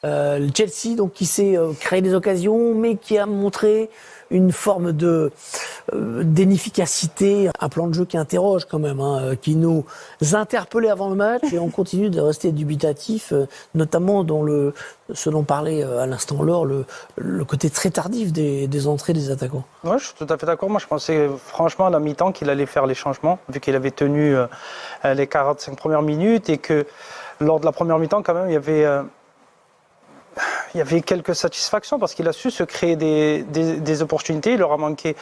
Le Chelsea, donc, qui s'est créé des occasions, mais qui a montré une forme d'inefficacité, un plan de jeu qui interroge quand même, qui nous interpellait avant le match, et on continue de rester dubitatif, notamment dans ce dont parlait à l'instant Laure, le côté très tardif des entrées des attaquants. Oui, je suis tout à fait d'accord. Moi, je pensais franchement à la mi-temps qu'il allait faire les changements, vu qu'il avait tenu les 45 premières minutes, et que lors de la première mi-temps, quand même, il y avait quelques satisfactions parce qu'il a su se créer des opportunités. Il leur a manqué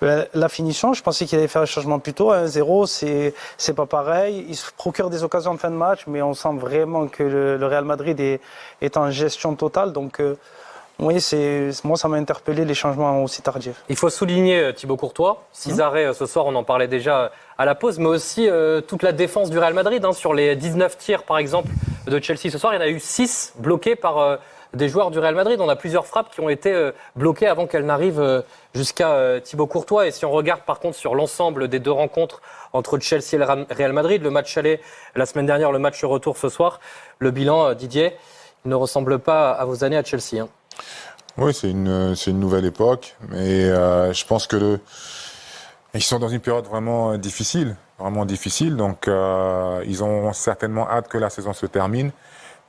la finition. Je pensais qu'il allait faire le changement plus tôt. 1-0, c'est pas pareil. Il se procure des occasions en fin de match, mais on sent vraiment que le Real Madrid est en gestion totale. Donc, oui, moi, ça m'a interpellé les changements aussi tardifs. Il faut souligner Thibaut Courtois. 6 arrêts ce soir, on en parlait déjà à la pause, mais aussi toute la défense du Real Madrid. Sur les 19 tirs, par exemple, de Chelsea ce soir, il y en a eu 6 bloqués par des joueurs du Real Madrid. On a plusieurs frappes qui ont été bloquées avant qu'elles n'arrivent jusqu'à Thibaut Courtois. Et si on regarde par contre sur l'ensemble des deux rencontres entre Chelsea et le Real Madrid, le match aller la semaine dernière, le match retour ce soir, le bilan, Didier, il ne ressemble pas à vos années à Chelsea. Oui, c'est une nouvelle époque, mais je pense que ils sont dans une période vraiment difficile, donc ils ont certainement hâte que la saison se termine,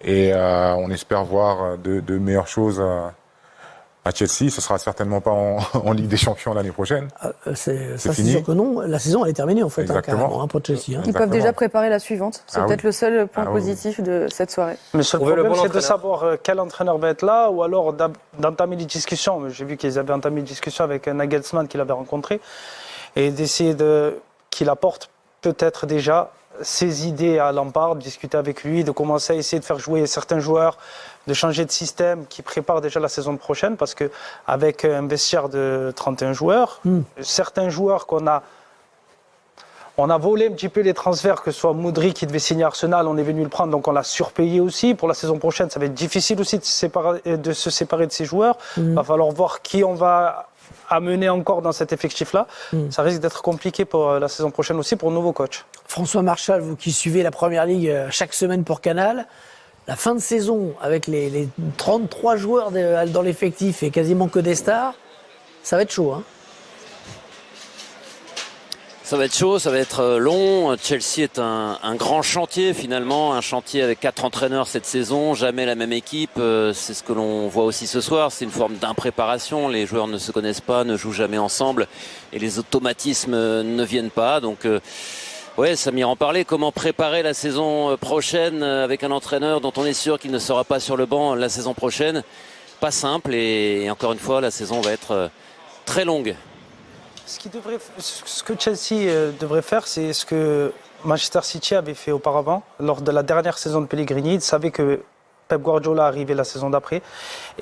et on espère voir de meilleures choses à Chelsea. Ce sera certainement pas en Ligue des Champions l'année prochaine. C'est sûr que non. La saison, elle est terminée en fait, carrément, pour Chelsea. Ils peuvent déjà préparer la suivante. C'est peut-être le seul point positif de cette soirée. Mais le seul problème, c'est de savoir quel entraîneur va être là, ou alors d'entamer des discussions. J'ai vu qu'ils avaient entamé des discussions avec Nagelsmann qu'il avait rencontré, et d'essayer qu'il apporte peut-être déjà ses idées à Lampard, discuter avec lui, de commencer à essayer de faire jouer certains joueurs, de changer de système, qui prépare déjà la saison prochaine, parce qu'avec un vestiaire de 31 joueurs, certains joueurs on a volé un petit peu les transferts, que ce soit Modric qui devait signer Arsenal, on est venu le prendre, donc on l'a surpayé aussi. Pour la saison prochaine, ça va être difficile aussi de se séparer de ces joueurs. Il va falloir voir qui on va amener encore dans cet effectif-là. Ça risque d'être compliqué pour la saison prochaine aussi pour le nouveau coach. François Marchal, vous qui suivez la Première Ligue chaque semaine pour Canal, la fin de saison avec les 33 joueurs dans l'effectif et quasiment que des stars, ça va être chaud, Ça va être chaud, ça va être long. Chelsea est un grand chantier finalement, un chantier avec 4 entraîneurs cette saison, jamais la même équipe. C'est ce que l'on voit aussi ce soir, c'est une forme d'impréparation. Les joueurs ne se connaissent pas, ne jouent jamais ensemble et les automatismes ne viennent pas. Donc ouais, Samir en parlait, comment préparer la saison prochaine avec un entraîneur dont on est sûr qu'il ne sera pas sur le banc la saison prochaine. Pas simple, et encore une fois, la saison va être très longue. Ce que Chelsea devrait faire, c'est ce que Manchester City avait fait auparavant. Lors de la dernière saison de Pellegrini, ils savaient que Pep Guardiola arrivait la saison d'après.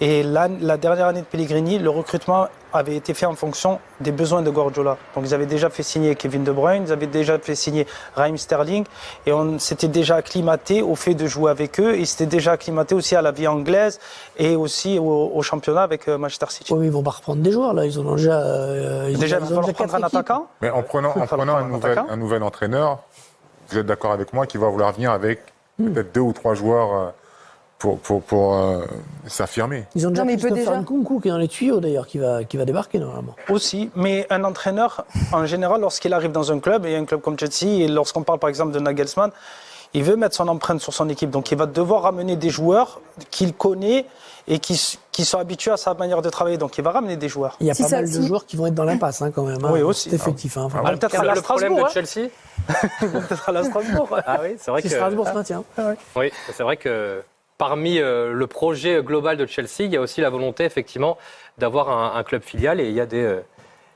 Et la dernière année de Pellegrini, le recrutement avait été fait en fonction des besoins de Guardiola. Donc ils avaient déjà fait signer Kevin De Bruyne, ils avaient déjà fait signer Raheem Sterling, et on s'était déjà acclimaté au fait de jouer avec eux, et ils s'étaient déjà acclimaté aussi à la vie anglaise et aussi au championnat avec Manchester City. Oui, ils vont pas reprendre des joueurs là, ils ont déjà il va falloir prendre un attaquant. Mais en prenant un nouvel entraîneur, vous êtes d'accord avec moi qu'il va vouloir venir avec peut-être 2 ou 3 joueurs pour s'affirmer. Ils ont déjà Christopher Nkunku qui est dans les tuyaux d'ailleurs, qui va débarquer normalement. Aussi, mais un entraîneur, en général, lorsqu'il arrive dans un club, et un club comme Chelsea, et lorsqu'on parle par exemple de Nagelsmann, il veut mettre son empreinte sur son équipe. Donc il va devoir ramener des joueurs qu'il connaît et qui sont habitués à sa manière de travailler. Donc il va ramener des joueurs. Il y a pas mal de joueurs qui vont être dans l'impasse quand même. Oui, aussi. C'est effectif. Peut-être à la le problème de Chelsea. Peut-être à la Strasbourg. Ah oui, c'est vrai que Strasbourg se maintient. Oui, c'est vrai que parmi le projet global de Chelsea, il y a aussi la volonté effectivement d'avoir un club filial, et il y a des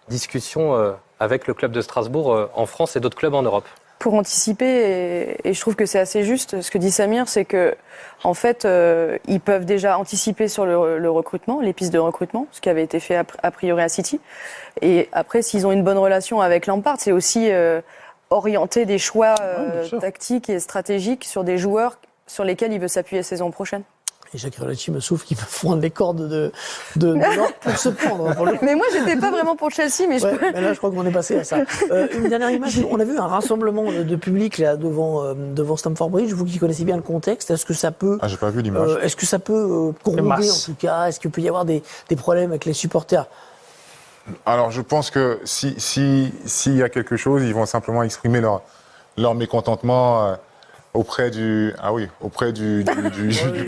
discussions avec le club de Strasbourg en France et d'autres clubs en Europe. Pour anticiper, et je trouve que c'est assez juste ce que dit Samir, c'est que en fait ils peuvent déjà anticiper sur le recrutement, les pistes de recrutement, ce qui avait été fait a priori à City. Et après, s'ils ont une bonne relation avec Lampard, c'est aussi orienter des choix tactiques et stratégiques sur des joueurs sur lesquels il veut s'appuyer la saison prochaine. Et Jacques Relacci me souffle qu'il peut fondre les cordes de l'or pour se prendre. Pour le... Mais moi, j'étais pas vraiment pour Chelsea, mais je Ouais, peux... mais là, je crois qu'on est passé à ça. Une dernière image. On a vu un rassemblement de public là devant Stamford Bridge. Vous qui connaissez bien le contexte, est-ce que ça peut, Ah, j'ai pas vu l'image. est-ce que ça peut corroder en masse. tout cas? Est-ce qu'il peut y avoir des problèmes avec les supporters? Alors, je pense que s'il y a quelque chose, ils vont simplement exprimer leur mécontentement auprès du président.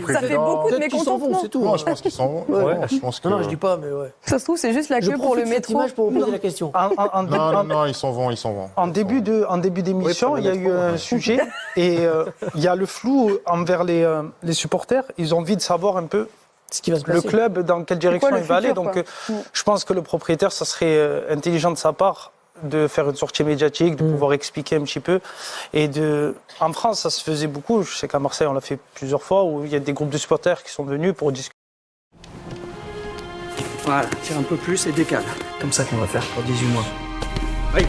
Ça fait beaucoup de Peut-être qu'ils s'en vont, mécontentement. c'est tout. Non, je pense qu'ils s'en vont. Ouais. Non, je pense que... Non, je dis pas, mais ouais. Ça se trouve, c'est juste la Je queue pour le profite de cette métro. image pour vous poser la question. Non, ils s'en vont. En début d'émission, Oui, il y a eu un sujet et il y a le flou envers les supporters. Ils ont envie de savoir un peu Ce qui va se le passer. club dans quelle direction le il va aller. futur, Donc, quoi. je pense que le propriétaire, ça serait intelligent de sa part de faire une sortie médiatique, de pouvoir expliquer un petit peu. Et en France, ça se faisait beaucoup. Je sais qu'à Marseille, on l'a fait plusieurs fois, où il y a des groupes de supporters qui sont venus pour discuter. Voilà, tire un peu plus et décale. Comme ça qu'on va faire pour 18 mois. Oui.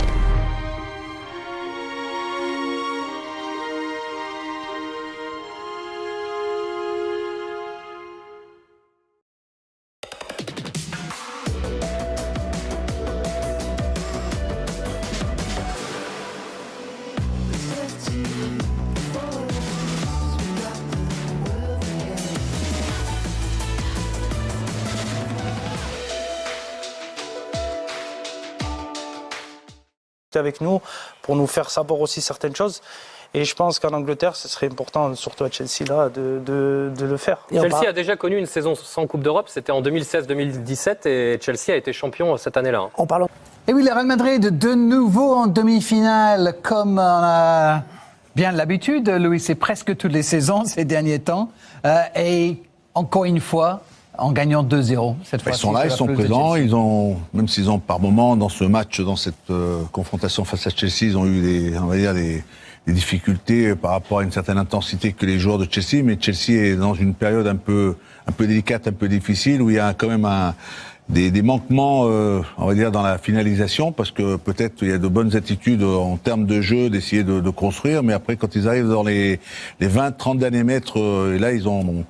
avec nous pour nous faire savoir aussi certaines choses. Et je pense qu'en Angleterre, ce serait important, surtout à Chelsea, là, de le faire. Et on Chelsea parle- a déjà connu une saison sans Coupe d'Europe, c'était en 2016-2017 et Chelsea a été champion cette année-là. En parlant Et oui, le Real Madrid de nouveau en demi-finale, comme on a bien l'habitude, Louis, c'est presque toutes les saisons ces derniers temps. Et encore une fois, en gagnant 2-0. Cette fois, Ils sont là, ils sont présents. Ils ont, même s'ils ont par moment dans ce match, dans cette confrontation face à Chelsea, ils ont eu des difficultés par rapport à une certaine intensité que les joueurs de Chelsea. Mais Chelsea est dans une période un peu délicate, un peu difficile, où il y a quand même des manquements, on va dire, dans la finalisation, parce que peut-être il y a de bonnes attitudes en termes de jeu, d'essayer de construire, mais après, quand ils arrivent dans les 20-30 derniers mètres, et là, ils ont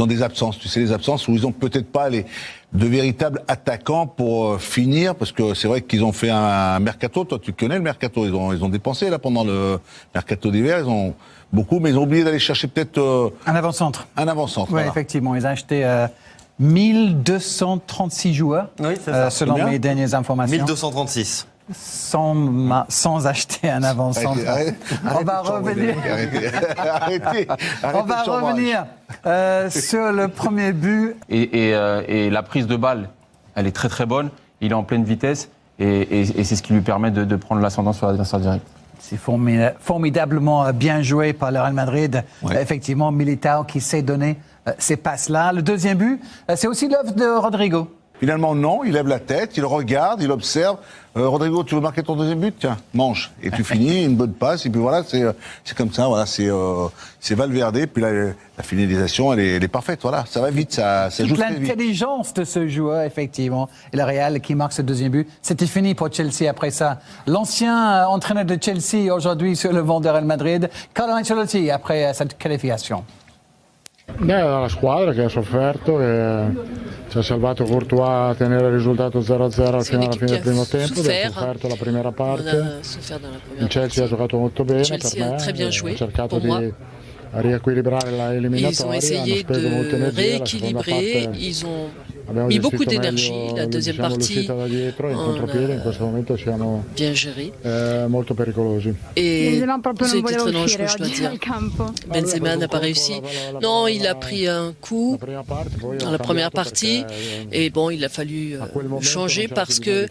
des absences. Tu sais, les absences où ils ont peut-être pas de véritables attaquants pour finir, parce que c'est vrai qu'ils ont fait un mercato. Toi, tu connais le mercato. Ils ont dépensé, là, pendant le mercato d'hiver. Ils ont beaucoup, mais ils ont oublié d'aller chercher peut-être Un avant-centre. un avant-centre. Oui, voilà. effectivement. Ils ont acheté 1236 joueurs, Oui, c'est ça. selon Combien mes dernières informations. 1236. Sans acheter un avant-centre. On va revenir. On va revenir sur le premier but. Et la prise de balle, elle est très très bonne. Il est en pleine vitesse et c'est ce qui lui permet de prendre l'ascendant sur l'adversaire direct. C'est formidablement bien joué par le Real Madrid. Ouais. Effectivement, Militao qui sait donner ces passes-là. Le deuxième but, c'est aussi l'œuvre de Rodrigo. Finalement, non, il lève la tête, il regarde, il observe. Rodrigo, tu veux marquer ton deuxième but? Tiens, mange. Et tu finis, une bonne passe, et puis voilà, c'est comme ça, voilà, c'est Valverde, puis là, la finalisation, elle est parfaite, voilà, ça va vite, ça joue Toute très vite. l'intelligence de ce joueur, effectivement. Et le Real qui marque ce deuxième but. C'était fini pour Chelsea après ça. L'ancien entraîneur de Chelsea, aujourd'hui sur le banc de Real Madrid, Carlo Ancelotti, après cette qualification. La squadra che ha sofferto, che ci ha salvato Courtois a tenere il risultato 0-0 fino alla fine del primo tempo, ha sofferto la prima parte. Il Chelsea ha giocato molto bene per me, ha cercato di riequilibrare la eliminatoria. Ils ont essayé de rééquilibrer, ils ont mis beaucoup d'énergie. La deuxième partie, on a bien géré. Molto pericolosi. Et c'est très dangereux, je dois dire. Benzema n'a pas réussi. Non, il a pris un coup dans la première partie. Et bon, il a fallu changer parce que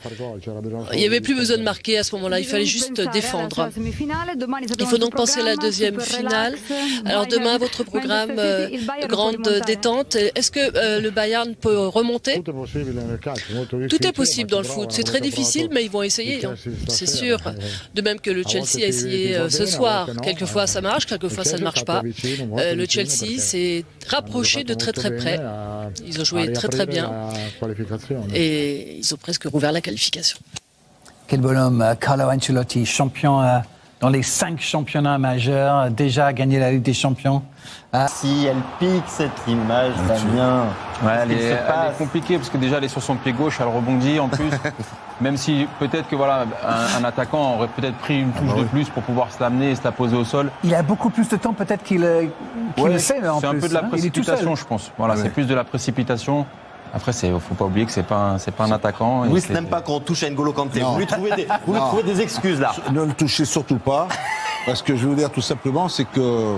il n'y avait plus besoin de marquer à ce moment-là. Il fallait juste défendre. Il faut donc penser à la deuxième finale. Alors demain, votre programme, grande détente. Est-ce que le Bayern peut remonter? Tout est possible dans le foot. C'est très difficile, mais ils vont essayer, hein. C'est sûr. De même que le Chelsea a essayé ce soir. Quelquefois ça marche, quelquefois ça ne marche pas. Le Chelsea s'est rapproché de très très près. Ils ont joué très très bien. Et ils ont presque rouvert la qualification. Quel bonhomme, Carlo Ancelotti, champion dans les 5 championnats majeurs, déjà gagné la Ligue des Champions. Si elle pique cette image, Damien, elle est compliquée parce que déjà elle est sur son pied gauche, elle rebondit en plus. Même si peut-être que voilà, un attaquant aurait peut-être pris une touche de plus pour pouvoir se l'amener et se la poser au sol. Il a beaucoup plus de temps peut-être qu'il le sait. C'est un peu de la précipitation, je pense. Voilà, c'est plus de la précipitation. Après, faut pas oublier que c'est pas un attaquant. Louis n'aime pas qu'on touche à N'Golo Kanté. Vous lui trouvez des excuses là. Ne le touchez surtout pas, parce que je veux vous dire tout simplement, c'est que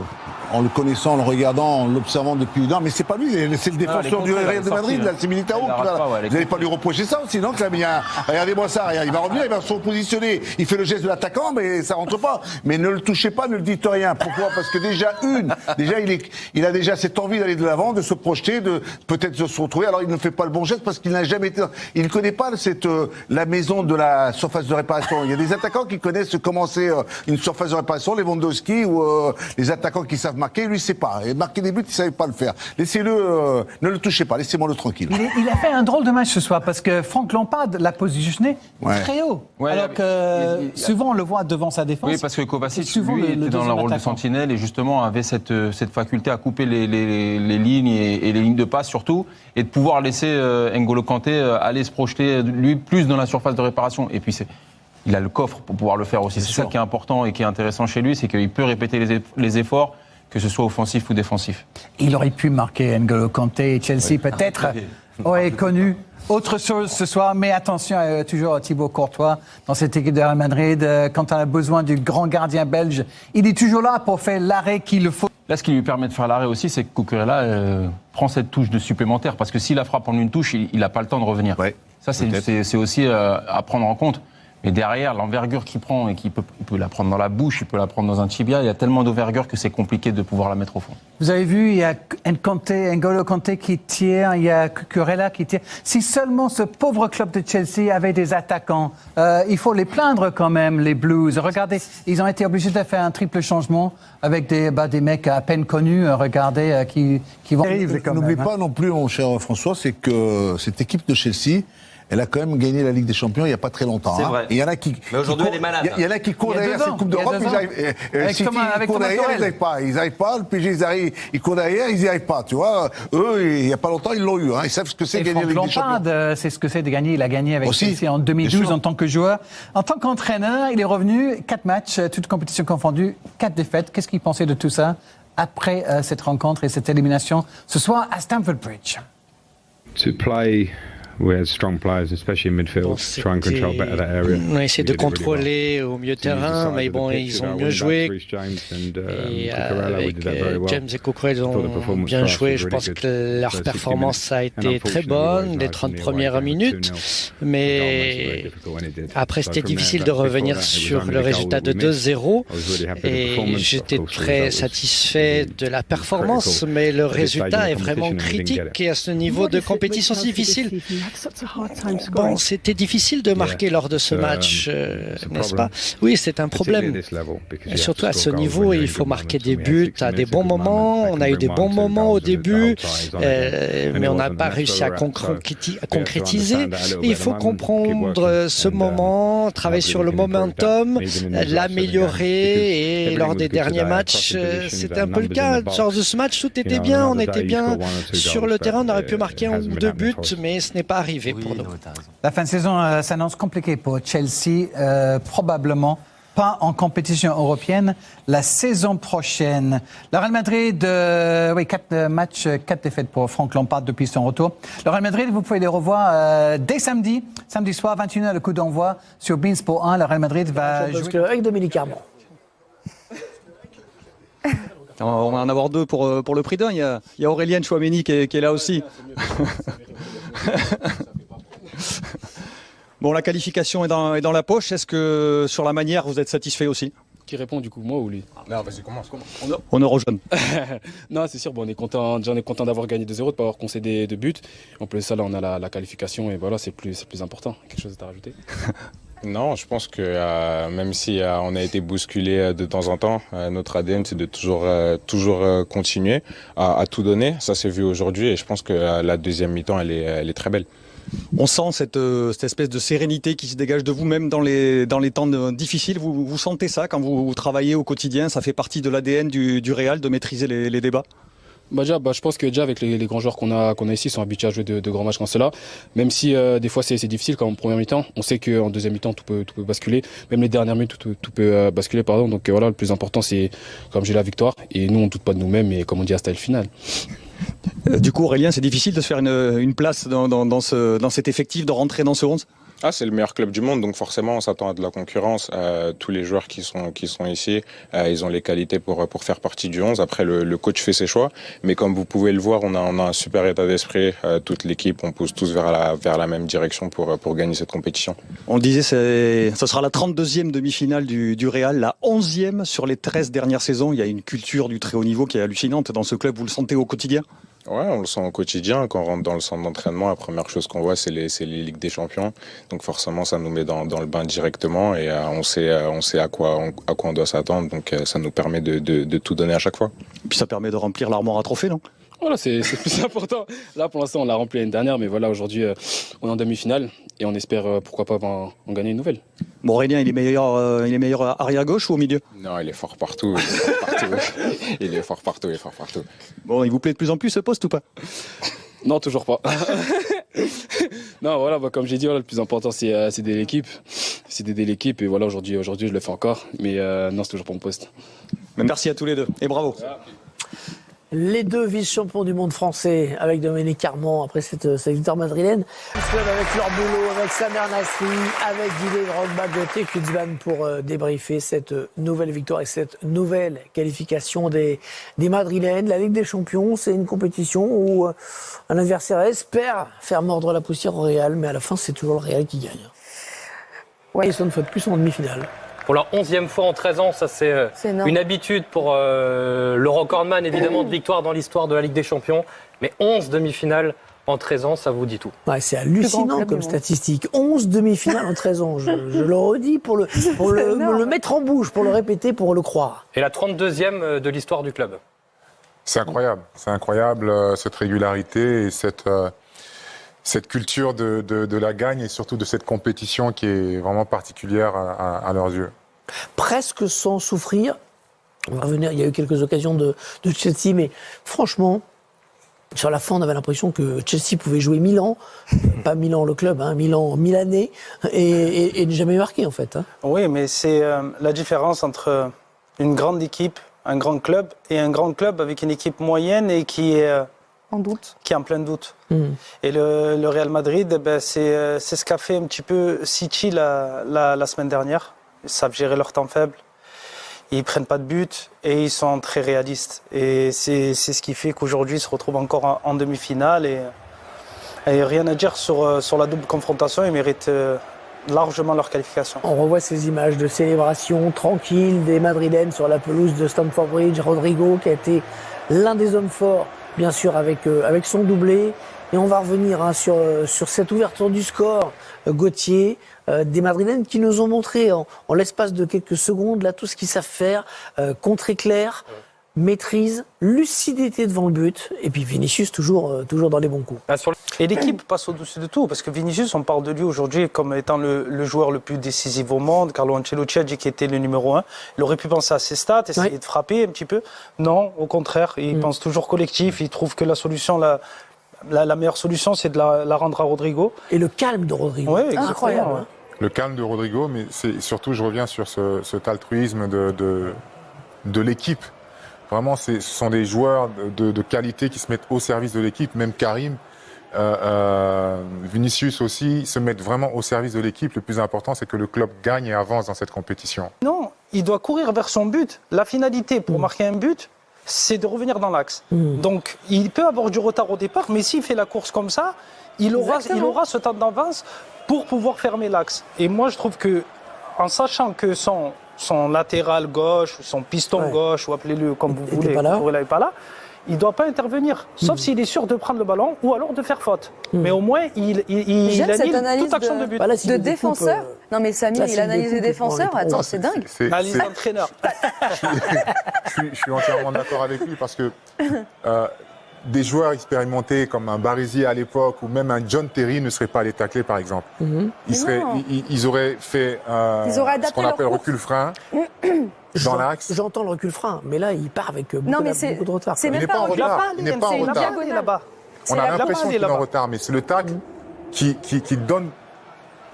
en le connaissant, en le regardant, en l'observant depuis une heure, mais c'est pas lui, c'est le défenseur du Real de Madrid, là, c'est Militao. Vous n'allez pas lui reprocher ça, sinon que là, regardez-moi ça, il va revenir, il va se repositionner, il fait le geste de l'attaquant, mais ça rentre pas. Mais ne le touchez pas, ne le dites rien. Pourquoi? Parce que déjà il a déjà cette envie d'aller de l'avant, de se projeter, de peut-être de se retrouver. Alors il ne fait pas le bon geste parce qu'il n'a jamais été. Il ne connaît pas la maison de la surface de réparation. Il y a des attaquants qui connaissent comment c'est une surface de réparation, Lewandowski ou les attaquants qui savent marquer, lui, c'est pas. Et marquer des buts, il savait pas le faire. Laissez-le, ne le touchez pas, laissez-moi le tranquille. Il a fait un drôle de match ce soir parce que Franck Lampard l'a positionné très haut. Alors que souvent on le voit devant sa défense. Oui, parce que Kovacic, lui, était dans le rôle de sentinelle et justement avait cette faculté à couper les lignes et les lignes de passe surtout, et de pouvoir laisser N'Golo Kanté aller se projeter lui plus dans la surface de réparation. Et puis il a le coffre pour pouvoir le faire aussi. C'est ça qui est important et qui est intéressant chez lui, c'est qu'il peut répéter les efforts, que ce soit offensif ou défensif. Il aurait pu marquer N'Golo Kanté et Chelsea peut-être aurait connu autre chose ce soir, mais attention toujours Thibaut Courtois dans cette équipe de Real Madrid. Quand on a besoin du grand gardien belge, il est toujours là pour faire l'arrêt qu'il le faut. Là, ce qui lui permet de faire l'arrêt aussi, c'est que Cucurella prend cette touche de supplémentaire, parce que s'il la frappe en une touche, il n'a pas le temps de revenir. Ouais, ça, c'est aussi à prendre en compte. Mais derrière, l'envergure qu'il prend, et il peut la prendre dans la bouche, il peut la prendre dans un tibia, il y a tellement d'envergure que c'est compliqué de pouvoir la mettre au fond. Vous avez vu, il y a N'Golo Kanté qui tire, il y a Cucurella qui tire. Si seulement ce pauvre club de Chelsea avait des attaquants, il faut les plaindre quand même, les Blues. Regardez, ils ont été obligés de faire un triple changement avec des mecs à peine connus, regardez, qui vont... N'oublie pas non plus, mon cher François, c'est que cette équipe de Chelsea, elle a quand même gagné la Ligue des Champions il n'y a pas très longtemps. C'est vrai. Il y en a qui. Mais aujourd'hui, elle est malade. Il y en a qui courent derrière cette Coupe d'Europe. Ils courent derrière, ils n'arrivent pas. Ils n'arrivent pas. Le PSG, ils courent derrière, ils n'y arrivent pas. Tu vois, eux, il n'y a pas longtemps, ils l'ont eu. Ils savent ce que c'est gagner la Ligue des Champions. C'est ce que c'est de gagner. Il a gagné avec Chelsea en 2012 en tant que joueur. En tant qu'entraîneur, il est revenu 4 matchs, toutes compétitions confondues, 4 défaites. Qu'est-ce qu'il pensait de tout ça après cette rencontre et cette élimination ce soir à Stamford Bridge? We had strong players, especially in midfield, to try and control better that area. On a essayé de contrôler au milieu de terrain, mais bon, ils ont mieux joué. Et avec James et Cucurella, ils ont bien joué. Je pense que leur performance a été très bonne, les 30 premières minutes. Mais après, c'était difficile de revenir sur le résultat de 2-0. Et j'étais très satisfait de la performance, mais le résultat est vraiment critique. Et à ce niveau de compétition si difficile, bon, c'était difficile de marquer lors de ce match, n'est-ce pas? Oui, c'est un problème. Et surtout à ce niveau, il faut marquer des buts à des bons moments. On a eu des bons moments au début, mais on n'a pas réussi à concrétiser. Il faut comprendre ce moment, travailler sur le momentum, l'améliorer. Et lors des derniers matchs, c'était un peu le cas. Lors de ce match, tout était bien. On était bien sur le terrain. On aurait pu marquer 1 ou 2 buts, mais ce n'est pas arrivé pour nous. La fin de saison s'annonce compliquée pour Chelsea, probablement pas en compétition européenne la saison prochaine. Le Real Madrid, 4 matchs, 4 défaites pour Franck Lampard depuis son retour. Le Real Madrid, vous pouvez les revoir dès samedi soir, 21h, le coup d'envoi sur beIN Sport 1. Le Real Madrid va jouer avec Dominique Armand. On va en avoir 2 pour le prix d'un. Il y a Aurélien Chouameni qui est là aussi. Bon, la qualification est dans la poche. Est-ce que sur la manière, vous êtes satisfait aussi? Qui répond du coup, moi ou lui? Non, vas-y, commence. On rejoint. Non, c'est sûr, bon, on est content d'avoir gagné 2-0, de ne pas avoir concédé de but. En plus de ça, là, on a la qualification et voilà, c'est plus important. Quelque chose à rajouter? Non, je pense que même si on a été bousculé de temps en temps, notre ADN c'est de toujours continuer à tout donner. Ça s'est vu aujourd'hui et je pense que la deuxième mi-temps elle est très belle. On sent cette espèce de sérénité qui se dégage de vous, même dans les temps difficiles. Vous sentez ça quand vous travaillez au quotidien? Ça fait partie de l'ADN du Real de maîtriser les débats? Je pense que déjà avec les grands joueurs qu'on a ici, ils sont habitués à jouer de grands matchs comme cela. Même si des fois c'est difficile comme en première mi-temps, on sait qu'en deuxième mi-temps tout peut basculer. Même les dernières minutes tout peut basculer, pardon. Donc voilà, le plus important c'est, comme j'ai la victoire. Et nous on doute pas de nous-mêmes, et comme on dit, hasta le final. Du coup, Aurélien, c'est difficile de se faire une place dans cet effectif, de rentrer dans ce 11? C'est le meilleur club du monde, donc forcément on s'attend à de la concurrence. Tous les joueurs qui sont ici, ils ont les qualités pour faire partie du 11. Après, le coach fait ses choix, mais comme vous pouvez le voir, on a un super état d'esprit. Toute l'équipe, on pousse tous vers la même direction pour gagner cette compétition. On le disait, ce sera la 32e demi-finale du Real, la 11e sur les 13 dernières saisons. Il y a une culture du très haut niveau qui est hallucinante dans ce club. Vous le sentez au quotidien? Ouais, on le sent au quotidien. Quand on rentre dans le centre d'entraînement, la première chose qu'on voit, c'est les Ligues des Champions. Donc forcément, ça nous met dans le bain directement, et on sait à quoi on doit s'attendre. Donc ça nous permet de tout donner à chaque fois. Et puis ça permet de remplir l'armoire à trophées, non? Voilà, c'est le plus important. Là, pour l'instant, on l'a rempli l'année dernière, mais voilà, aujourd'hui, on est en demi-finale et on espère, pourquoi pas, en gagner une nouvelle. Bon, Aurélien, il est meilleur arrière gauche ou au milieu? Non, il est fort partout. Il est fort partout. Bon, il vous plaît de plus en plus ce poste ou pas? Non, toujours pas. Non, voilà, comme j'ai dit, le plus important, c'est d'aider l'équipe. C'est d'aider l'équipe, et voilà, aujourd'hui, je le fais encore. Mais non, c'est toujours pas mon poste. Mais merci à tous les deux, et bravo. Les deux vice-champions du monde français avec Dominique Carman après cette victoire madrilène. Avec leur boulot, avec Samer Nasri, avec Didier Drogba, Gauthier Kutzman pour débriefer cette nouvelle victoire et cette nouvelle qualification des Madrilènes. La Ligue des Champions, c'est une compétition où un adversaire espère faire mordre la poussière au Real, mais à la fin, c'est toujours le Real qui gagne. Ouais. Ils sont une fois de plus en demi-finale. Pour la 11e fois en 13 ans, ça c'est une habitude pour le recordman évidemment de victoire dans l'histoire de la Ligue des Champions. Mais 11 demi-finales en 13 ans, ça vous dit tout. Ouais, c'est hallucinant comme statistique. 11 demi-finales en 13 ans. Je le redis pour le mettre en bouche, pour le répéter, pour le croire. Et la 32e de l'histoire du club. C'est incroyable cette régularité et cette culture de la gagne, et surtout de cette compétition qui est vraiment particulière à leurs yeux. Presque sans souffrir. On va revenir, il y a eu quelques occasions de Chelsea, mais franchement, sur la fin, on avait l'impression que Chelsea pouvait jouer Milan, pas Milan le club, Milan milanais, et ne jamais marquer en fait. Oui, mais c'est la différence entre une grande équipe, un grand club, et un grand club avec une équipe moyenne et qui est en doute. Qui est en plein doute. Et le Real Madrid, c'est ce qu'a fait un petit peu City la semaine dernière. Ils savent gérer leur temps faible. Ils prennent pas de but et ils sont très réalistes. Et c'est ce qui fait qu'aujourd'hui, ils se retrouvent encore en demi-finale. Et rien à dire sur la double confrontation. Ils méritent largement leur qualification. On revoit ces images de célébration tranquille des Madrilènes sur la pelouse de Stamford Bridge. Rodrigo, qui a été l'un des hommes forts, bien sûr, avec son doublé. Et on va revenir sur cette ouverture du score. Gauthier, des Madrilènes qui nous ont montré en l'espace de quelques secondes là tout ce qu'ils savent faire, contre-éclair, maîtrise, lucidité devant le but, et puis Vinicius toujours dans les bons coups. Et l'équipe passe au-dessus de tout, parce que Vinicius, on parle de lui aujourd'hui comme étant le joueur le plus décisif au monde. Carlo Ancelotti a dit qu'il était le numéro 1. Il aurait pu penser à ses stats, essayer de frapper un petit peu. Non, au contraire, il pense toujours collectif, il trouve que la solution, la meilleure solution, c'est de la rendre à Rodrigo. Et le calme de Rodrigo, incroyable. Ouais. Le calme de Rodrigo, mais c'est surtout, je reviens sur cet altruisme de l'équipe. Vraiment, ce sont des joueurs de qualité qui se mettent au service de l'équipe. Même Karim, Vinicius aussi, se mettent vraiment au service de l'équipe. Le plus important, c'est que le club gagne et avance dans cette compétition. Non, il doit courir vers son but. La finalité pour marquer un but, c'est de revenir dans l'axe. Donc, il peut avoir du retard au départ, mais s'il fait la course comme ça, il aura ce temps d'avance pour pouvoir fermer l'axe. Et moi, je trouve que, en sachant que son latéral gauche, son piston gauche, ou appelez-le comme vous voulez, il n'est pas là, il ne doit pas intervenir, sauf s'il est sûr de prendre le ballon ou alors de faire faute. Mais au moins, il annule toute action de but. De défenseur. Non mais Samir, il analyse les défenseurs. Attends, c'est dingue. Analyse d'entraîneur. Je suis entièrement d'accord avec lui parce que des joueurs expérimentés comme un Baresi à l'époque ou même un John Terry ne seraient pas allés tacler, par exemple. Ils auraient fait ce qu'on appelle recul-frein dans l'axe. J'entends le recul-frein, mais là, il part avec beaucoup de retard. Il n'est pas en retard. Il n'est pas en retard. Là-bas. On a l'impression qu'il est en retard, mais c'est le tacle qui donne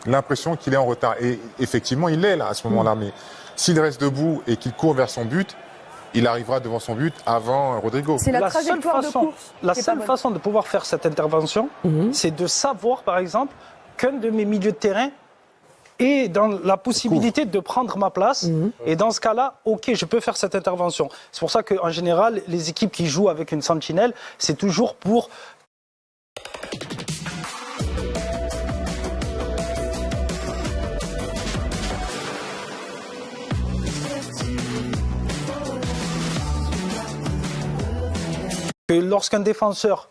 l'impression qu'il est en retard. Et effectivement, il est là à ce moment-là. Mais s'il reste debout et qu'il court vers son but, il arrivera devant son but avant Rodrigo. C'est la trajectoire de course. La seule façon de pouvoir faire cette intervention, c'est de savoir, par exemple, qu'un de mes milieux de terrain est dans la possibilité de prendre ma place. Et dans ce cas-là, OK, je peux faire cette intervention. C'est pour ça qu'en général, les équipes qui jouent avec une sentinelle, c'est toujours pour... Lorsqu'un défenseur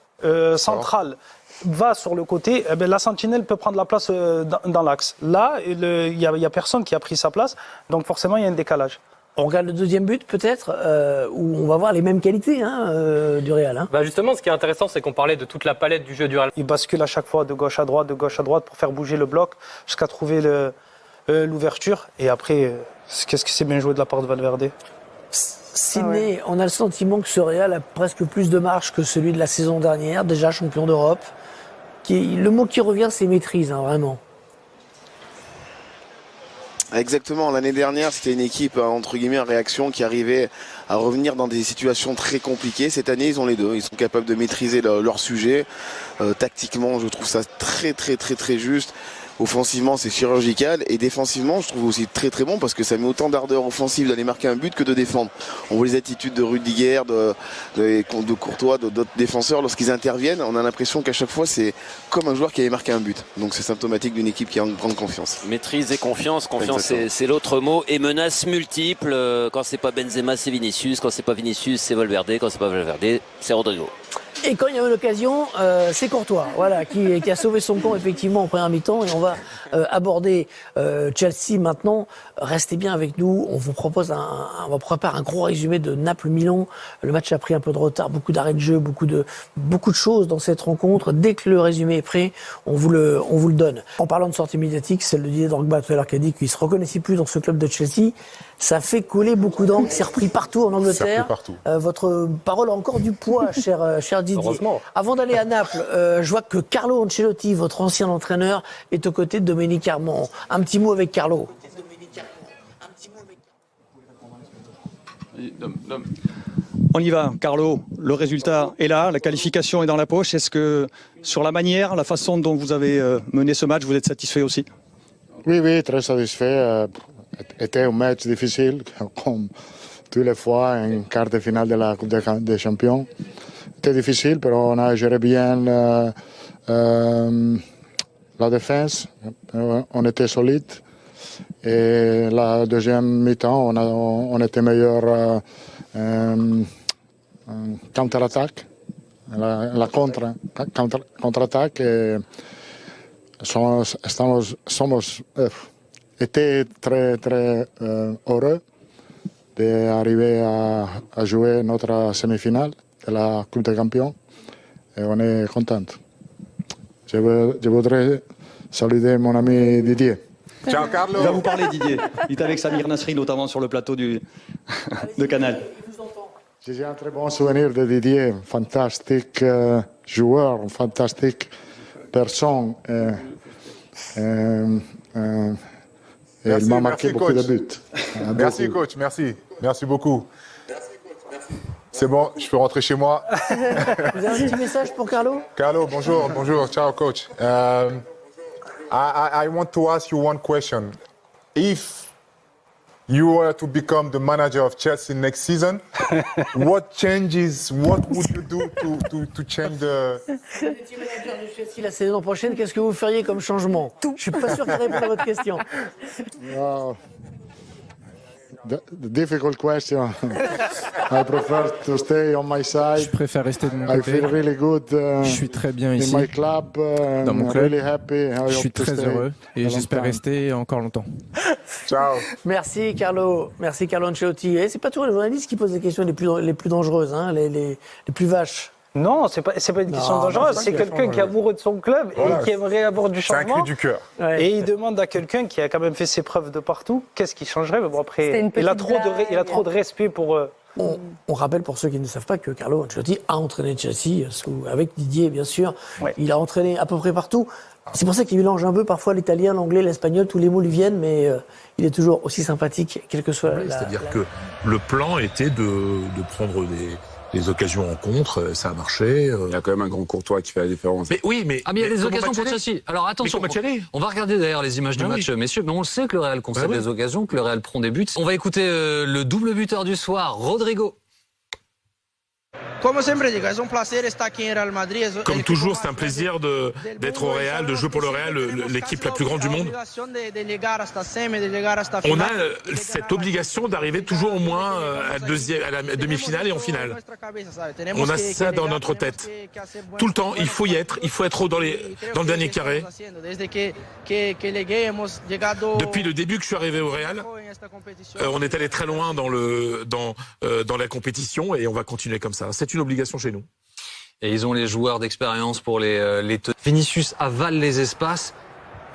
central va sur le côté, la sentinelle peut prendre la place dans l'axe. Là, il n'y a personne qui a pris sa place, donc forcément, il y a un décalage. On regarde le deuxième but, peut-être, où on va voir les mêmes qualités du Real. Hein. Justement, ce qui est intéressant, c'est qu'on parlait de toute la palette du jeu du Real. Il bascule à chaque fois de gauche à droite pour faire bouger le bloc, jusqu'à trouver l'ouverture. Et après, qu'est-ce que c'est bien joué de la part de Valverde? Sidney, on a le sentiment que ce Real a presque plus de marge que celui de la saison dernière, déjà champion d'Europe. Le mot qui revient, c'est maîtrise, vraiment. Exactement, l'année dernière, c'était une équipe, entre guillemets, en réaction qui arrivait à revenir dans des situations très compliquées. Cette année, ils ont les deux. Ils sont capables de maîtriser leur sujet. Tactiquement, je trouve ça très juste. Offensivement, c'est chirurgical, et défensivement, je trouve aussi très bon parce que ça met autant d'ardeur offensive d'aller marquer un but que de défendre. On voit les attitudes de Rudiger, de Courtois, d'autres défenseurs lorsqu'ils interviennent. On a l'impression qu'à chaque fois, c'est comme un joueur qui avait marqué un but. Donc c'est symptomatique d'une équipe qui a une grande confiance. Maîtrise et confiance. Confiance, c'est l'autre mot. Et menaces multiples. Quand c'est pas Benzema, c'est Vinicius. Quand c'est pas Vinicius, c'est Valverde. Quand c'est pas Valverde, c'est Rodrigo. Et quand il y a une occasion, c'est Courtois, voilà, qui a sauvé son camp effectivement en première mi-temps. Et on va aborder Chelsea maintenant. Restez bien avec nous. On vous propose on va préparer un gros résumé de Naples-Milan. Le match a pris un peu de retard, beaucoup d'arrêts de jeu, beaucoup de choses dans cette rencontre. Dès que le résumé est prêt, on vous le donne. En parlant de sortie médiatique, celle de Didier Drogba tout à l'heure qui a dit qu'il se reconnaissait plus dans ce club de Chelsea. Ça fait couler beaucoup d'encre. C'est repris partout en Angleterre. Votre parole a encore du poids, cher Didier. Heureusement. Avant d'aller à Naples, je vois que Carlo Ancelotti, votre ancien entraîneur, est aux côtés de Dominique Armand. Un petit mot avec Carlo. On y va, Carlo. Le résultat est là, la qualification est dans la poche. Est-ce que sur la manière, la façon dont vous avez mené ce match, vous êtes satisfait aussi? Oui, très satisfait. C'était un match difficile, comme toutes les fois, en quart de finale de la Coupe des Champions. C'était difficile, mais on a géré bien la défense. On était solide. Et la deuxième mi-temps, on était meilleur contre-attaque. La contre-attaque. Était très heureux d'arriver à jouer notre semi-finale de la Coupe des Champions et on est content. Je voudrais saluer mon ami Didier. Ciao Carlo. Il va vous parler Didier. Il est avec Samir Nasri notamment sur le plateau de Canal. J'ai un très bon souvenir de Didier, un fantastique joueur, une fantastique personne. Il m'a marqué beaucoup de buts. Merci coach, merci beaucoup. C'est bon, je peux rentrer chez moi. Vous avez un petit message pour Carlo? Carlo, bonjour, ciao coach. I want to ask you one question. If you were to become the manager of Chelsea next season, what would you do to change the... Si vous étiez manager de Chelsea la saison prochaine, qu'est-ce que vous feriez comme changement? Je ne suis pas sûr qu'il réponde à votre question. The difficult question. I prefer to stay on my side. Je préfère rester de mon I côté. feel really good. Je suis très bien ici. In my club, dans mon club. Really happy. Je suis très heureux et j'espère rester encore longtemps. Ciao. Merci Carlo Ancelotti. Et c'est pas toujours les journalistes qui posent les questions les plus dangereuses, hein, les plus vaches. Non, c'est pas une question dangereuse. C'est quelqu'un qui est amoureux de son club et qui aimerait avoir du changement. C'est un cri du cœur. Et il demande à quelqu'un qui a quand même fait ses preuves de partout, qu'est-ce qui changerait. Mais bon, après, il a trop de respect pour. On rappelle pour ceux qui ne savent pas que Carlo Ancelotti a entraîné Chelsea, avec Didier bien sûr. Il a entraîné à peu près partout. C'est pour ça qu'il mélange un peu parfois l'italien, l'anglais, l'espagnol, tous les mots lui viennent, mais il est toujours aussi sympathique, quelle que soit C'est-à-dire que le plan était de prendre des occasions en contre, ça a marché. Il y a quand même un grand Courtois qui fait la différence. Mais oui, mais... Ah, mais il y a des occasions pour Chelsea. Alors attention, on va regarder d'ailleurs les images du match, messieurs, mais on le sait que le Real concède des occasions, que le Real prend des buts. On va écouter le double buteur du soir, Rodrigo. Comme toujours, c'est un plaisir d'être au Real, de jouer pour le Real, l'équipe la plus grande du monde. On a cette obligation d'arriver toujours au moins à la demi-finale et en finale. On a ça dans notre tête. Tout le temps, il faut y être, il faut être dans le dernier carré. Depuis le début que je suis arrivé au Real, on est allé très loin dans la compétition et on va continuer comme ça. C'est une obligation chez nous. Et ils ont les joueurs d'expérience pour les Vinicius avale les espaces,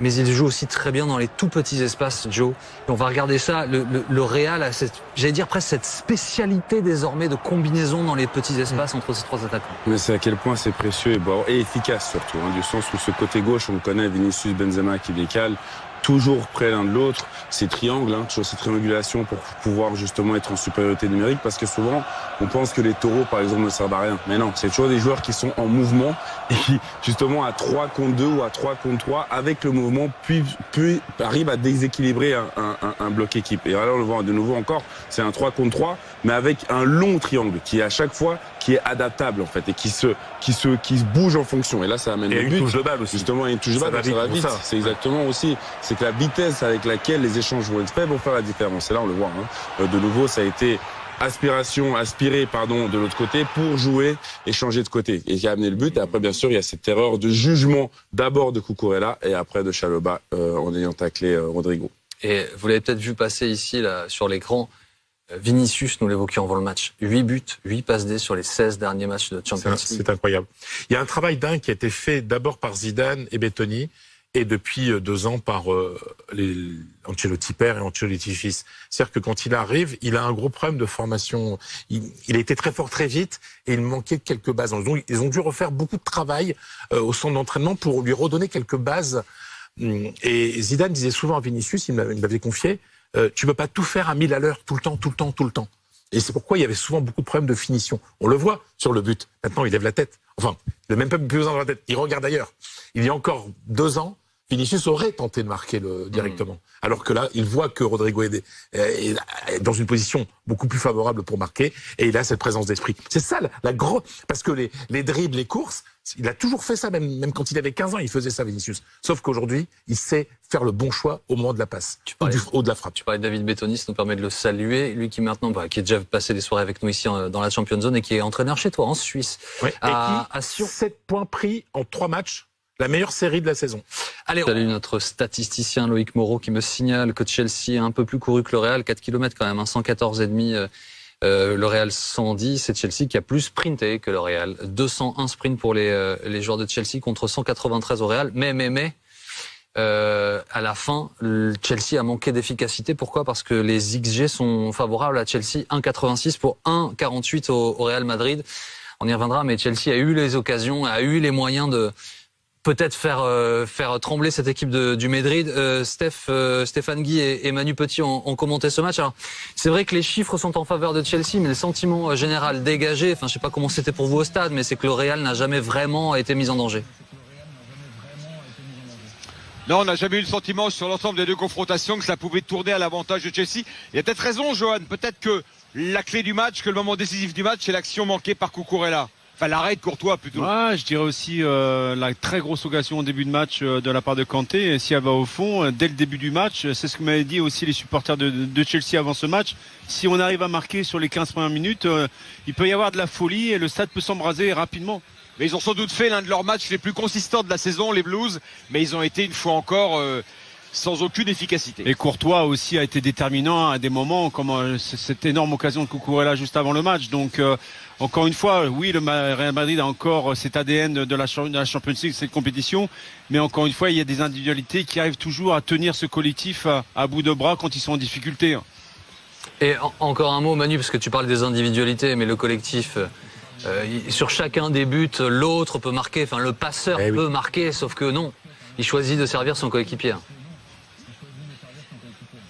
mais il joue aussi très bien dans les tout petits espaces, Joe. Et on va regarder ça. Le Real a j'allais dire presque cette spécialité désormais de combinaison dans les petits espaces entre ces trois attaquants. Mais c'est à quel point c'est précieux et efficace surtout, du sens où ce côté gauche, on connaît Vinicius, Benzema qui décale, toujours près l'un de l'autre, ces triangles, toujours ces triangulations pour pouvoir justement être en supériorité numérique, parce que souvent on pense que les taureaux par exemple ne servent à rien, mais non, c'est toujours des joueurs qui sont en mouvement et qui justement à 3 contre 2 ou à 3 contre 3 avec le mouvement puis arrivent à déséquilibrer un bloc équipe. Et alors on le voit de nouveau encore, c'est un 3 contre 3 mais avec un long triangle qui à chaque fois qui est adaptable en fait et qui se bouge en fonction. Et là ça amène le but. Et une touche de balle aussi. Justement, une touche de balle, ça va vite. C'est exactement aussi, c'est que la vitesse avec laquelle les échanges vont être faits vont faire la différence. Et là on le voit. De nouveau, ça a été aspiré de l'autre côté pour jouer et changer de côté et qui a amené le but. Et après, bien sûr, il y a cette erreur de jugement d'abord de Cucurella et après de Chalobah en ayant taclé Rodrigo. Et vous l'avez peut-être vu passer ici là sur l'écran. Vinicius, nous l'évoquions avant le match, 8 buts, 8 passes D sur les 16 derniers matchs de Champions League. C'est incroyable. Il y a un travail dingue qui a été fait d'abord par Zidane et Bettoni et depuis 2 ans par Ancelotti père et Ancelotti fils. C'est-à-dire que quand il arrive, il a un gros problème de formation. Il a été très fort très vite et il manquait quelques bases. Donc, ils ont dû refaire beaucoup de travail au centre d'entraînement pour lui redonner quelques bases. Et Zidane disait souvent à Vinicius, il m'avait confié, tu peux pas tout faire à 1000 à l'heure, tout le temps. Et c'est pourquoi il y avait souvent beaucoup de problèmes de finition. On le voit sur le but. Maintenant, il lève la tête. Enfin, il n'a même pas plus besoin de la tête. Il regarde ailleurs. Il y a encore 2 ans, Vinicius aurait tenté de marquer directement. Alors que là, il voit que Rodrigo est dans une position beaucoup plus favorable pour marquer et il a cette présence d'esprit. C'est ça la grosse... Parce que les dribbles, les courses, il a toujours fait ça, même quand il avait 15 ans, il faisait ça, Vinicius. Sauf qu'aujourd'hui, il sait faire le bon choix au moment de la passe, ou de la frappe. Tu parlais de David Bettoni, ça nous permet de le saluer. Lui qui maintenant, qui est déjà passé des soirées avec nous ici dans la Champions Zone et qui est entraîneur chez toi, en Suisse. Oui, et qui 7 points pris en 3 matchs. La meilleure série de la saison. Allez, salut notre statisticien Loïc Moreau qui me signale que Chelsea a un peu plus couru que le Real, 4 km quand même, 114,5. Le Real 110, c'est Chelsea qui a plus sprinté que le Real. 201 sprints pour les joueurs de Chelsea contre 193 au Real. Mais à la fin, Chelsea a manqué d'efficacité. Pourquoi ? Parce que les XG sont favorables à Chelsea. 1,86 pour 1,48 au Real Madrid. On y reviendra, mais Chelsea a eu les occasions, a eu les moyens de peut-être faire trembler cette équipe du Madrid. Stéphane Guy et Manu Petit ont commenté ce match. Alors, c'est vrai que les chiffres sont en faveur de Chelsea, mais le sentiment général dégagé, je sais pas comment c'était pour vous au stade, mais c'est que le Real n'a jamais vraiment été mis en danger. Non, on n'a jamais eu le sentiment sur l'ensemble des 2 confrontations que ça pouvait tourner à l'avantage de Chelsea. Il y a peut-être raison, Johan. Peut-être que la clé du match, que le moment décisif du match, c'est l'action manquée par Cucurella. Enfin, l'arrêt de Courtois plutôt. Ouais, je dirais aussi la très grosse occasion au début de match de la part de Kanté. Si elle va au fond, dès le début du match, c'est ce que m'avaient dit aussi les supporters de Chelsea avant ce match. Si on arrive à marquer sur les 15 premières minutes, il peut y avoir de la folie et le stade peut s'embraser rapidement. Mais ils ont sans doute fait l'un de leurs matchs les plus consistants de la saison, les Blues. Mais ils ont été une fois encore sans aucune efficacité. Et Courtois aussi a été déterminant à des moments, comme cette énorme occasion de Cucurella juste avant le match. Donc, encore une fois, oui, le Real Madrid a encore cet ADN de la Champions League, cette compétition. Mais encore une fois, il y a des individualités qui arrivent toujours à tenir ce collectif à bout de bras quand ils sont en difficulté. Et encore un mot, Manu, parce que tu parles des individualités, mais le collectif, sur chacun des buts, l'autre peut marquer, enfin le passeur peut marquer, sauf que non, il choisit de servir son coéquipier.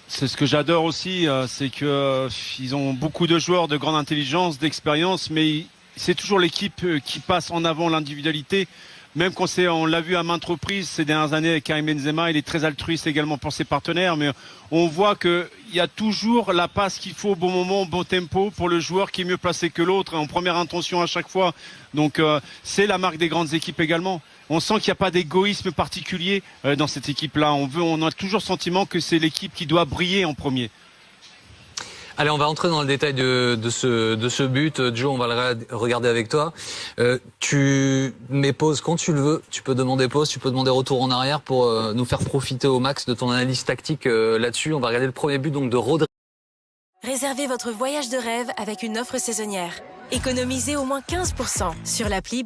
C'est ce que j'adore aussi, c'est que ils ont beaucoup de joueurs de grande intelligence, d'expérience, mais c'est toujours l'équipe qui passe en avant l'individualité. Même quand on l'a vu à maintes reprises ces dernières années avec Karim Benzema, il est très altruiste également pour ses partenaires, mais on voit qu'il y a toujours la passe qu'il faut au bon moment, au bon tempo pour le joueur qui est mieux placé que l'autre, en première intention à chaque fois. Donc c'est la marque des grandes équipes également. On sent qu'il n'y a pas d'égoïsme particulier dans cette équipe-là. On a toujours le sentiment que c'est l'équipe qui doit briller en premier. Allez, on va entrer dans le détail de ce but. Joe, on va le regarder avec toi. Tu mets pause quand tu le veux. Tu peux demander pause, tu peux demander retour en arrière pour nous faire profiter au max de ton analyse tactique là-dessus. On va regarder le premier but donc de Rodri. Réservez votre voyage de rêve avec une offre saisonnière. Économisez au moins 15% sur l'appli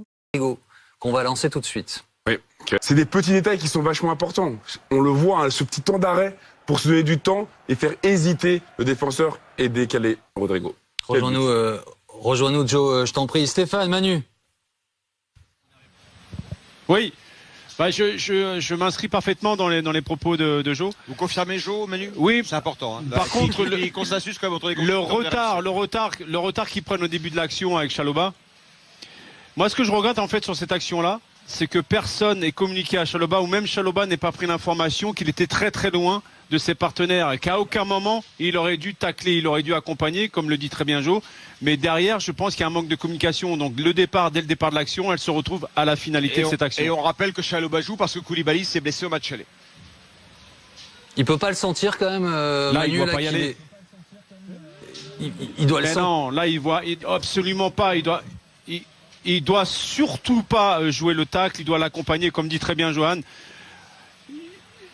Qu'on va lancer tout de suite. Oui, c'est des petits détails qui sont vachement importants. On le voit, hein, ce petit temps d'arrêt pour se donner du temps et faire hésiter le défenseur et décaler Rodrigo. Rejoins-nous, Joe, je t'en prie. Stéphane, Manu. Oui, je m'inscris parfaitement dans les propos de Joe. Vous confirmez Joe, Manu? Oui, c'est important. Hein. Par contre, le consensus quand même entre les le retard qu'ils prennent au début de l'action avec Chalobah. Moi, ce que je regrette en fait sur cette action-là, c'est que personne n'ait communiqué à Chalobah, ou même Chalobah n'ait pas pris l'information qu'il était très très loin de ses partenaires et qu'à aucun moment il aurait dû tacler, il aurait dû accompagner, comme le dit très bien Joe. Mais derrière, je pense qu'il y a un manque de communication. Donc dès le départ de l'action, elle se retrouve à la finalité de cette action. Et on rappelle que Chalobah joue parce que Koulibaly s'est blessé au match aller. Il peut pas le sentir quand même, là, Manu, il doit pas y aller. Il doit le sentir. Non, là il voit absolument pas. Il doit surtout pas jouer le tacle, il doit l'accompagner, comme dit très bien Johan.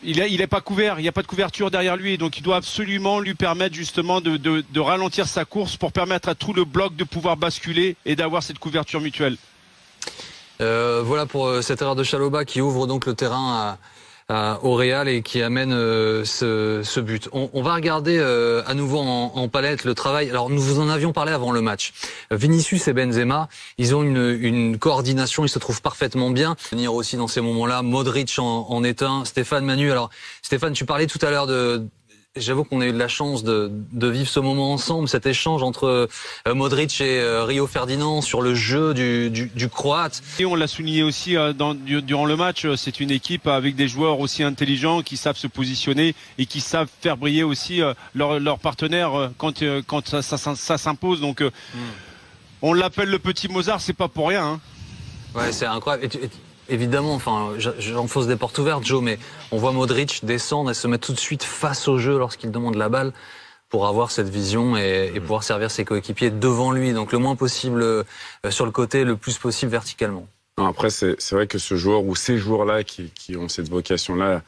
Il est pas couvert, il n'y a pas de couverture derrière lui, donc il doit absolument lui permettre justement de ralentir sa course pour permettre à tout le bloc de pouvoir basculer et d'avoir cette couverture mutuelle. Voilà pour cette erreur de Chalobah qui ouvre donc le terrain au Real et qui amène ce but. On va regarder à nouveau en palette le travail. Alors nous vous en avions parlé avant le match. Vinicius et Benzema, ils ont une coordination, ils se trouvent parfaitement bien. Venir aussi dans ces moments-là, Modric en est un. Stéphane, Manu. Alors Stéphane, tu parlais tout à l'heure J'avoue qu'on a eu de la chance de vivre ce moment ensemble, cet échange entre Modric et Rio Ferdinand sur le jeu du Croate. Et on l'a souligné aussi durant le match, c'est une équipe avec des joueurs aussi intelligents qui savent se positionner et qui savent faire briller aussi leurs partenaires quand ça s'impose. Donc on l'appelle le petit Mozart, c'est pas pour rien. Hein. Ouais, c'est incroyable. Évidemment, enfin, j'enfonce des portes ouvertes, Joe, mais on voit Modric descendre et se mettre tout de suite face au jeu lorsqu'il demande la balle pour avoir cette vision et pouvoir servir ses coéquipiers devant lui. Donc le moins possible sur le côté, le plus possible verticalement. Non, après, c'est vrai que ce joueur ou ces joueurs-là qui ont cette vocation-là,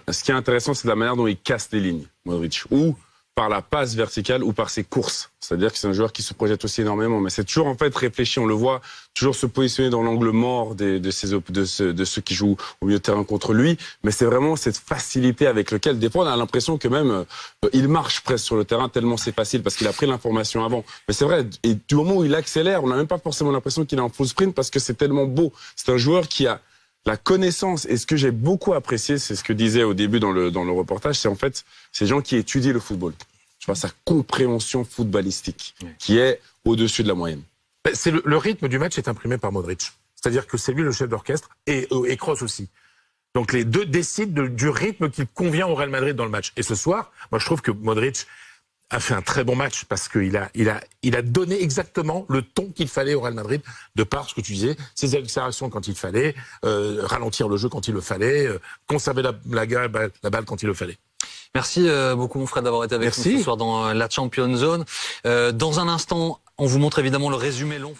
ce qui est intéressant, c'est la manière dont il casse les lignes, Modric. Ou par la passe verticale ou par ses courses. C'est-à-dire que c'est un joueur qui se projette aussi énormément. Mais c'est toujours en fait réfléchi, on le voit, toujours se positionner dans l'angle mort de ceux qui jouent au milieu de terrain contre lui. Mais c'est vraiment cette facilité avec laquelle, des fois, on a l'impression que même il marche presque sur le terrain tellement c'est facile parce qu'il a pris l'information avant. Mais c'est vrai, et du moment où il accélère, on n'a même pas forcément l'impression qu'il est en full sprint parce que c'est tellement beau. C'est un joueur qui a la connaissance, et ce que j'ai beaucoup apprécié, c'est ce que disait au début dans le reportage, c'est en fait ces gens qui étudient le football. Je vois sa compréhension footballistique, qui est au-dessus de la moyenne. C'est le rythme du match est imprimé par Modric. C'est-à-dire que c'est lui le chef d'orchestre et Kroos aussi. Donc les deux décident du rythme qui convient au Real Madrid dans le match. Et ce soir, moi je trouve que Modric a fait un très bon match parce qu'il a donné exactement le ton qu'il fallait au Real Madrid, de par ce que tu disais, ses accélérations quand il fallait, ralentir le jeu quand il le fallait, conserver la balle quand il le fallait. Merci beaucoup mon frère d'avoir été avec nous ce soir dans la Champions Zone. Dans un instant, on vous montre évidemment le résumé long.